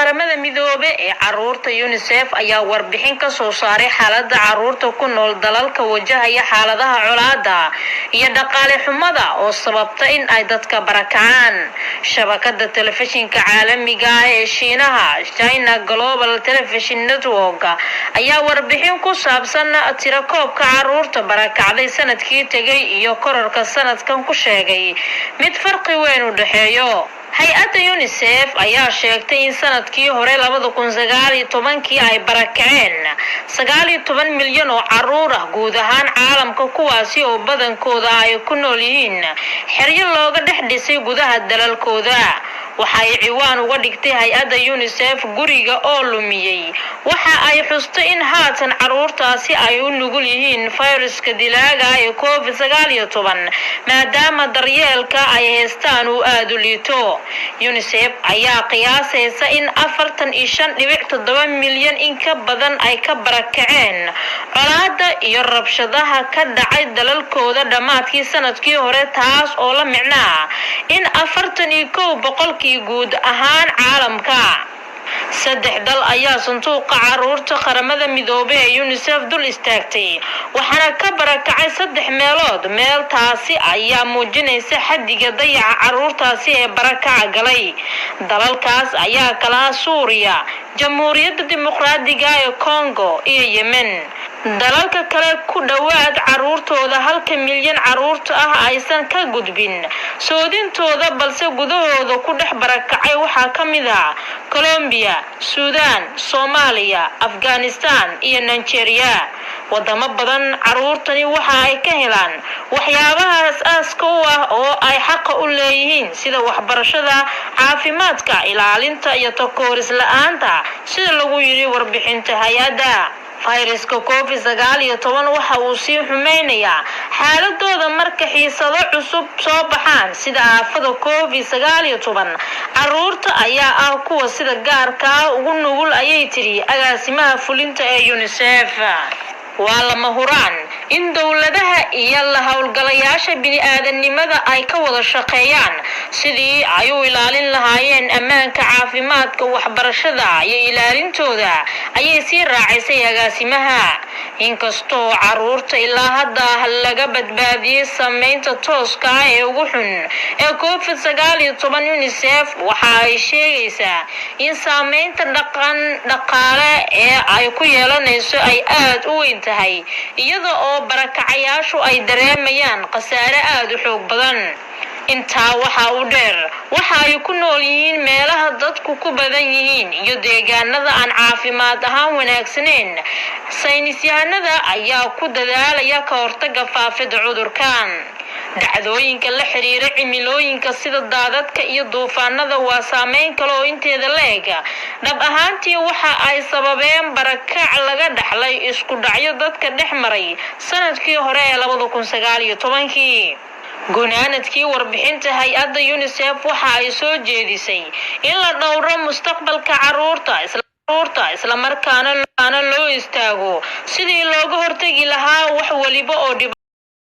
qaramada midoobe ee caruurta UNICEF ayaa warbixin ka soo saaray xaaladda caruurta ku nool dalalka wajahaya xaaladaha colaadda iyo dhaqaale xumada oo sababta in ay dadka barakacaan. Shabakadda telefishinka caalamiga ah ee Shiinaha China Global Television Network ayaa warbixin ku saabsan tirakoobka caruurta barakacday sanadkii tagay iyo kororka sanadkan ku sheegay mid farqi weyn u dhaxeeyo. Hay'adda UNICEF ayaa sheegtay in sanadkii hore 2019 ay barakaceen 19 milyan oo caruur ah guud ahaan caalamka, kuwaasi oo badankooda ay ku nool yihiin xeryo looga dhex dhisay gudaha dalalkooda. waxay ciwaan uga dhigtay hay'adda UNICEF guriga oo lumiyay. waxa ay xustay in haatan caruurtaasi ay u nugul yihiin fayraska dilaaga ee COVID-19 maadaama daryeelka ay haystaan uu aad u liito. UNICEF ayaa qiyaasaysa in 45.7 milyan in ka badan ay ka barakaceen colaadda iyo rabshadaha ka dhacay dalalkooda dhamaadkii sanadkii hore, taas oo la micnaa in 41% guud ahaan caalamka. 3 dal ayaa sanduuqa caruurta qaramada midoobe ee UNICEF dul istaagtay, waxaana ka barakacay 3 meelood meel. taasi ayaa muujinaysa xaddiga dayaca caruurtaasi ee barakaca galay. dalalkaas ayaa kala Suuriya, Jamhuuriyadda Dimuqraadiga ee Congo iyo Yemen. dalalka kale ku dhawaad caruurtooda 1 milyan caruurta ah aysan ka gudbin soodintooda, balse gudahooda ku dhex barakacay waxaa ka mid ah Colombia, Suudaan, Soomaaliya, Afghanistan iyo Nigeria. wadamo badan caruurtani waxa ay ka helaan waxyaabaha aaska u ah oo ay xaq u leeyihiin sida waxbarashada, caafimaadka, ilaalinta iyo takooris la'aanta, sida lagu yiri warbixinta hay'adda. fayraska COVID-19 waxa uu sii xumaynayaa xaaladooda marka xiisado cusub soo baxaan sida aafada COVID-19. caruurta ayaa ah kuwa sida gaarka ah ugu nugul, ayay tiri agaasimaha fulinta ee UNICEF. waa lama huraan in dawladaha iyo la hawlgalayaasha bini'aadanimada ay ka wada shaqeeyaan sidii ay u ilaalin lahaayeen ammaanka, caafimaadka, waxbarashada iyo ilaalintooda, ayay sii raacisay agaasimaha. inkastoo caruurta ilaa hadda laga badbaadiyay saameynta tooska ah ee ugu xun ee COVID-19, UNICEF waxa ay sheegaysaa in saameynta dhaqaale ee ay ku yeelanayso ay aad u weyn tahay, iyada oo barakacayaashu ay dareemayaan khasaare aad u xoog badan. intaa waxa uu dheer, waxa ay ku nool yihiin meelaha dadku ku badan yihiin iyo deegaanada aan caafimaad ahaan wanaagsaneyn. saynisyahanada ayaa ku dadaalaya ka hortagga faafidda cudurkan. dhacdooyinka la xiriira cimilooyinka sida daadadka iyo duufaanada waa saameyn kale oo inteeda leeg. dhab ahaantii waxa ay sababeen barakac laga dhaxlay isku dhacyo dadka dhex maray sanadkii hore ee 2019. gunaanadkii warbixinta hay'adda UNICEF waxa ay soo jeedisay in la dhowro mustaqbalka caruurta isla markaana loo istaago sidii looga hortagi lahaa wax waliba oo